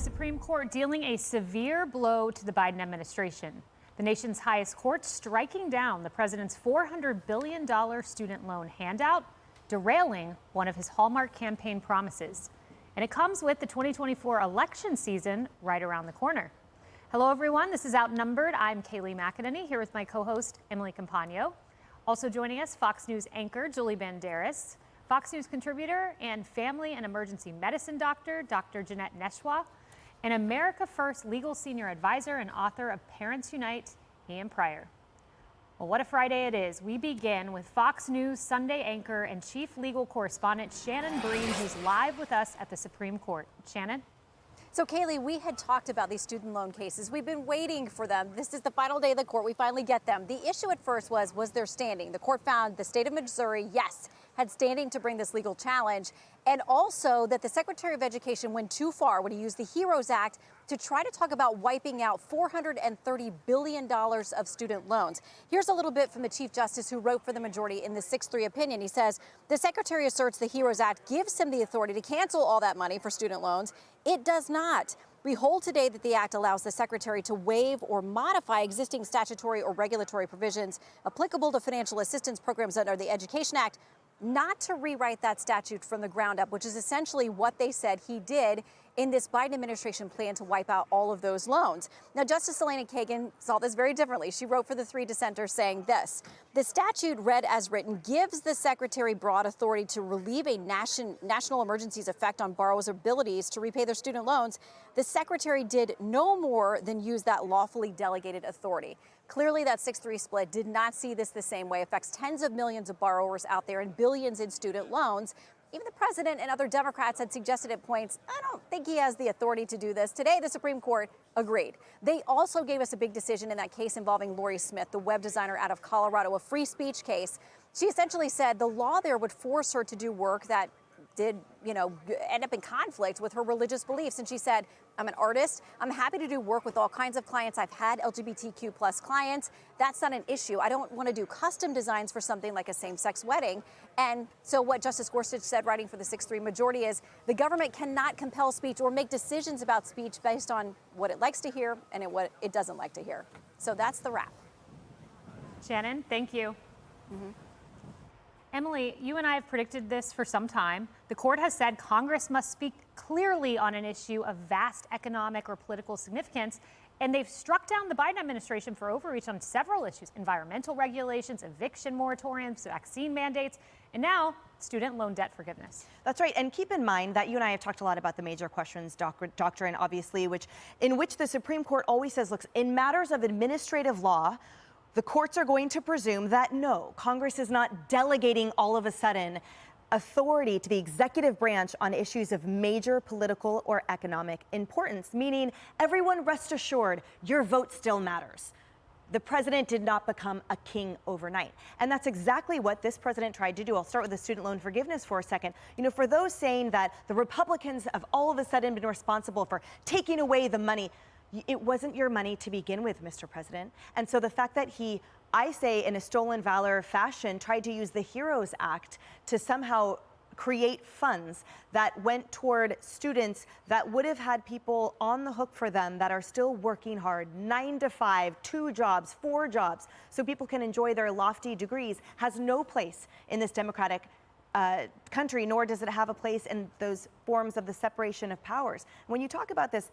Supreme Court dealing a severe blow to the Biden administration. The nation's highest court striking down the president's $400 billion student loan handout, derailing one of his hallmark campaign promises. And it comes with the 2024 election season right around the corner. Hello, everyone. This is Outnumbered. I'm Kaylee McEnany here with my co-host, Emily Campagno. Also joining us, Fox News anchor Julie Banderas, Fox News contributor and family and emergency medicine doctor, Dr. Jeanette Neshwa, and America First legal senior advisor and author of Parents Unite, Ian Pryor. Well, what a Friday it is. We begin with Fox News Sunday anchor and chief legal correspondent Shannon Bream, who's live with us at the Supreme Court. Shannon? So, Kaylee, we had talked about these student loan cases. We've been waiting for them. This is the final day of the court. We finally get them. The issue at first was there standing? The court found the state of Missouri, yes, had standing to bring this legal challenge, and also that the Secretary of Education went too far when he used the HEROES Act to try to talk about wiping out $430 billion of student loans. Here's a little bit from the Chief Justice who wrote for the majority in the 6-3 opinion. He says, the Secretary asserts the HEROES Act gives him the authority to cancel all that money for student loans. It does not. We hold today that the act allows the Secretary to waive or modify existing statutory or regulatory provisions applicable to financial assistance programs under the Education Act, not to rewrite that statute from the ground up, which is essentially what they said he did in this Biden administration plan to wipe out all of those loans. Now, Justice Elena Kagan saw this very differently. She wrote for the 3 dissenters saying this: the statute read as written gives the Secretary broad authority to relieve a national emergency's effect on borrowers' abilities to repay their student loans. The Secretary did no more than use that lawfully delegated authority. Clearly, that 6-3 split did not see this the same way. It affects tens of millions of borrowers out there and billions in student loans. Even the president and other Democrats had suggested at points, I don't think he has the authority to do this. Today, the Supreme Court agreed. They also gave us a big decision in that case involving Lori Smith, the web designer out of Colorado, a free speech case. She essentially said the law there would force her to do work that did, end up in conflict with her religious beliefs. And she said, I'm an artist. I'm happy to do work with all kinds of clients. I've had LGBTQ plus clients. That's not an issue. I don't want to do custom designs for something like a same-sex wedding. And so what Justice Gorsuch said, writing for the 6-3 majority, is the government cannot compel speech or make decisions about speech based on what it likes to hear and what it doesn't like to hear. So that's the wrap. Shannon, thank you. Mm-hmm. Emily, you and I have predicted this for some time. The court has said Congress must speak clearly on an issue of vast economic or political significance, and they've struck down the Biden administration for overreach on several issues: environmental regulations, eviction moratoriums, vaccine mandates, and now student loan debt forgiveness. That's right. And keep in mind that you and I have talked a lot about the major questions doctrine, obviously, in which the Supreme Court always says, look, in matters of administrative law, the courts are going to presume that no, Congress is not delegating all of a sudden authority to the executive branch on issues of major political or economic importance, meaning everyone rest assured your vote still matters. The president did not become a king overnight. And that's exactly what this president tried to do. I'll start with the student loan forgiveness for a second. For those saying that the Republicans have all of a sudden been responsible for taking away the money, it wasn't your money to begin with, Mr. President. And so the fact that he, I say in a stolen valor fashion, tried to use the HEROES Act to somehow create funds that went toward students that would have had people on the hook for them that are still working hard, 9 to 5, 2 jobs, 4 jobs, so people can enjoy their lofty degrees, has no place in this democratic country, nor does it have a place in those forms of the separation of powers. When you talk about this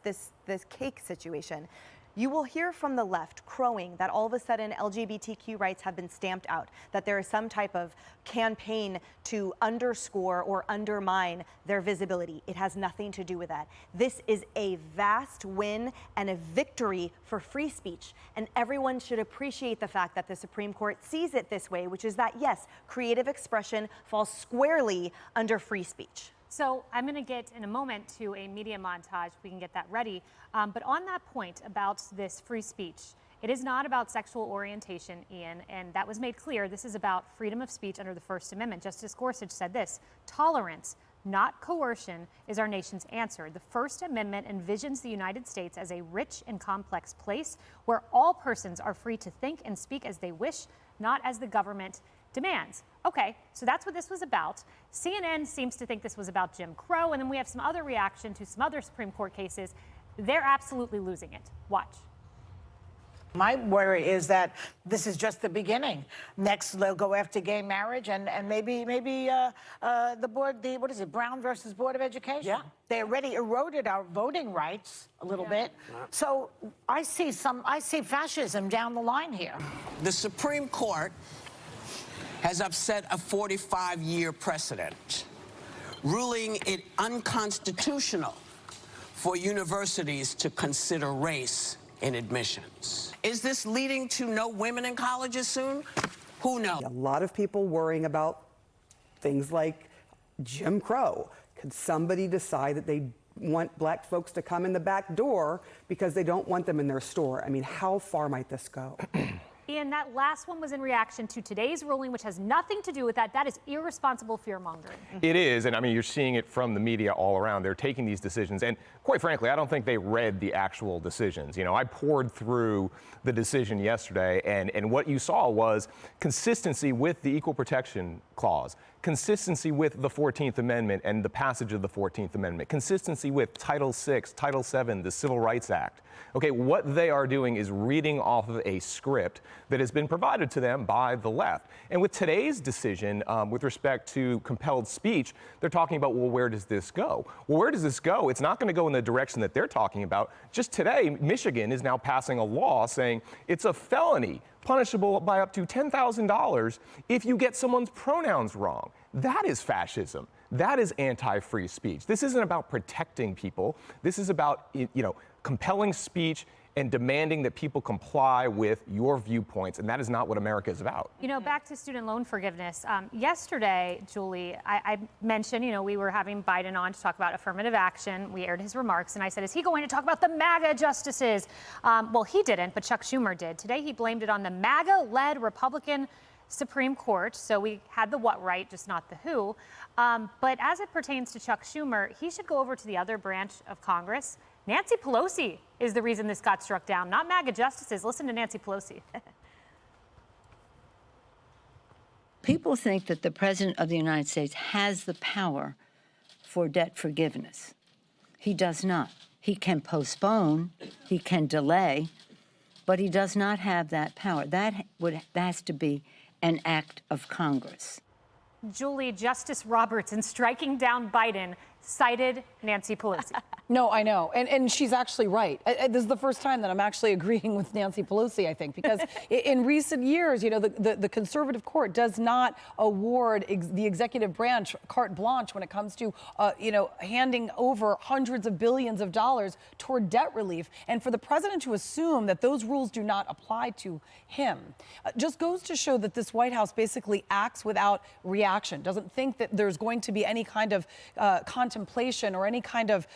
cake situation, you will hear from the left crowing that all of a sudden LGBTQ rights have been stamped out, that there is some type of campaign to underscore or undermine their visibility. It has nothing to do with that. This is a vast win and a victory for free speech, and everyone should appreciate the fact that the Supreme Court sees it this way, which is that, yes, creative expression falls squarely under free speech. So I'm going to get in a moment to a media montage. We can get that ready. But on that point about this free speech, it is not about sexual orientation, Ian, and that was made clear. This is about freedom of speech under the First Amendment. Justice Gorsuch said this: tolerance, not coercion, is our nation's answer. The First Amendment envisions the United States as a rich and complex place where all persons are free to think and speak as they wish, not as the government demands. Okay, so that's what this was about. CNN seems to think this was about Jim Crow, and then we have some other reaction to some other Supreme Court cases They're absolutely losing it. Watch. My worry is that this is just the beginning. Next, they'll go after gay marriage and maybe the board, what is it, Brown versus Board of Education? Yeah. They already eroded our voting rights a little bit. So I see fascism down the line here. The Supreme Court has upset a 45-year precedent, ruling it unconstitutional for universities to consider race in admissions. Is this leading to no women in colleges soon? Who knows? A lot of people worrying about things like Jim Crow. Could somebody decide that they want black folks to come in the back door because they don't want them in their store? I mean, how far might this go? Ian, that last one was in reaction to today's ruling, which has nothing to do with that. That is irresponsible fear-mongering. It is, and I mean, you're seeing it from the media all around. They're taking these decisions, and quite frankly, I don't think they read the actual decisions. You know, I poured through the decision yesterday, and what you saw was consistency with the Equal Protection Clause, consistency with the 14th Amendment and the passage of the 14th Amendment, consistency with Title VI, Title VII, the Civil Rights Act. Okay, what they are doing is reading off of a script that has been provided to them by the left. And with today's decision, with respect to compelled speech, they're talking about, well, where does this go? Well, where does this go? It's not going to go in the direction that they're talking about. Just today, Michigan is now passing a law saying it's a felony, punishable by up to $10,000 if you get someone's pronouns wrong. That is fascism. That is anti-free speech. This isn't about protecting people. This is about, compelling speech and demanding that people comply with your viewpoints, and that is not what America is about. You know, back to student loan forgiveness. Yesterday, Julie, I mentioned, we were having Biden on to talk about affirmative action. We aired his remarks, and I said, is he going to talk about the MAGA justices? Well, he didn't, but Chuck Schumer did. Today, he blamed it on the MAGA-led Republican Supreme Court. So we had the what right, just not the who. But as it pertains to Chuck Schumer, he should go over to the other branch of Congress. Nancy Pelosi is the reason this got struck down, not MAGA justices. Listen to Nancy Pelosi. People think that the President of the United States has the power for debt forgiveness. He does not. He can postpone, he can delay, but he does not have that power. That has to be an act of Congress. Julie, Justice Roberts, in striking down Biden, cited Nancy Pelosi. No, I know. And she's actually right. This is the first time that I'm actually agreeing with Nancy Pelosi, I think, because in recent years, the conservative court does not award the executive branch carte blanche when it comes to, handing over hundreds of billions of dollars toward debt relief. And for the president to assume that those rules do not apply to him just goes to show that this White House basically acts without reaction, doesn't think that there's going to be any kind of contemplation or any kind of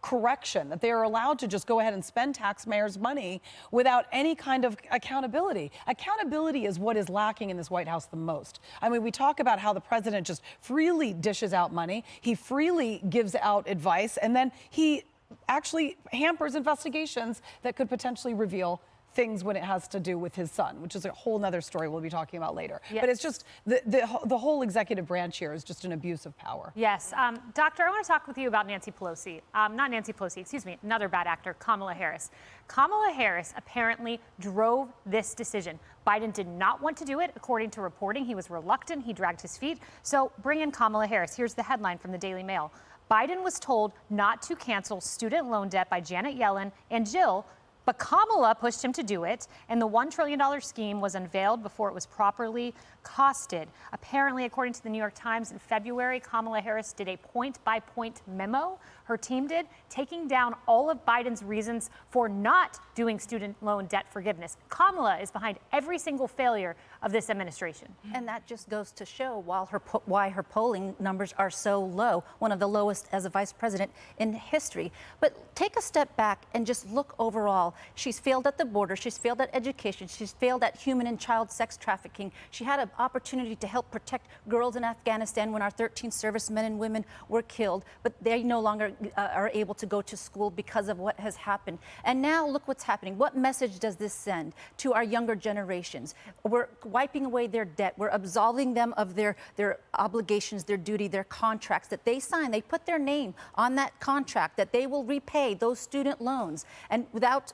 correction, that they are allowed to just go ahead and spend taxpayers' money without any kind of accountability. Accountability is what is lacking in this White House the most. I mean, we talk about how the president just freely dishes out money, he freely gives out advice, and then he actually hampers investigations that could potentially reveal things when it has to do with his son, which is a whole nother story we'll be talking about later. Yes. But it's just the whole executive branch here is just an abuse of power. Yes. Doctor, I want to talk with you about Nancy Pelosi. Not Nancy Pelosi, excuse me, another bad actor, Kamala Harris. Kamala Harris apparently drove this decision. Biden did not want to do it, according to reporting. He was reluctant. He dragged his feet. So bring in Kamala Harris. Here's the headline from the Daily Mail. Biden was told not to cancel student loan debt by Janet Yellen and Jill, but Kamala pushed him to do it, and the $1 trillion scheme was unveiled before it was properly costed. Apparently, according to the New York Times, in February, Kamala Harris did a point-by-point memo, her team did, taking down all of Biden's reasons for not doing student loan debt forgiveness. Kamala is behind every single failure of this administration. And that just goes to show why her polling numbers are so low, one of the lowest as a vice president in history. But take a step back and just look overall. She's failed at the border. She's failed at education. She's failed at human and child sex trafficking. She had opportunity to help protect girls in Afghanistan when our 13 servicemen and women were killed, but they no longer are able to go to school because of what has happened. And now look what's happening. What message does this send to our younger generations? We're wiping away their debt. We're absolving them of their obligations, their duty, their contracts that they signed. They put their name on that contract that they will repay those student loans. And without,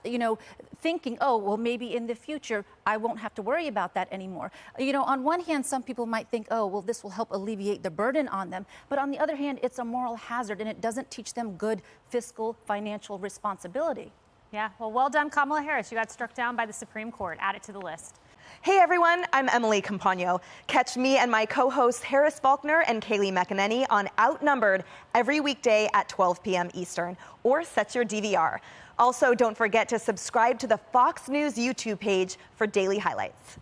thinking, oh, well, maybe in the future, I won't have to worry about that anymore. On one hand, some people might think, oh, well, this will help alleviate the burden on them. But on the other hand, it's a moral hazard, and it doesn't teach them good fiscal, financial responsibility. Yeah, well done, Kamala Harris. You got struck down by the Supreme Court. Add it to the list. Hey everyone, I'm Emily Campagno. Catch me and my co-hosts Harris Faulkner and Kaylee McEnany on Outnumbered every weekday at 12 p.m. Eastern, or set your DVR. Also, don't forget to subscribe to the Fox News YouTube page for daily highlights.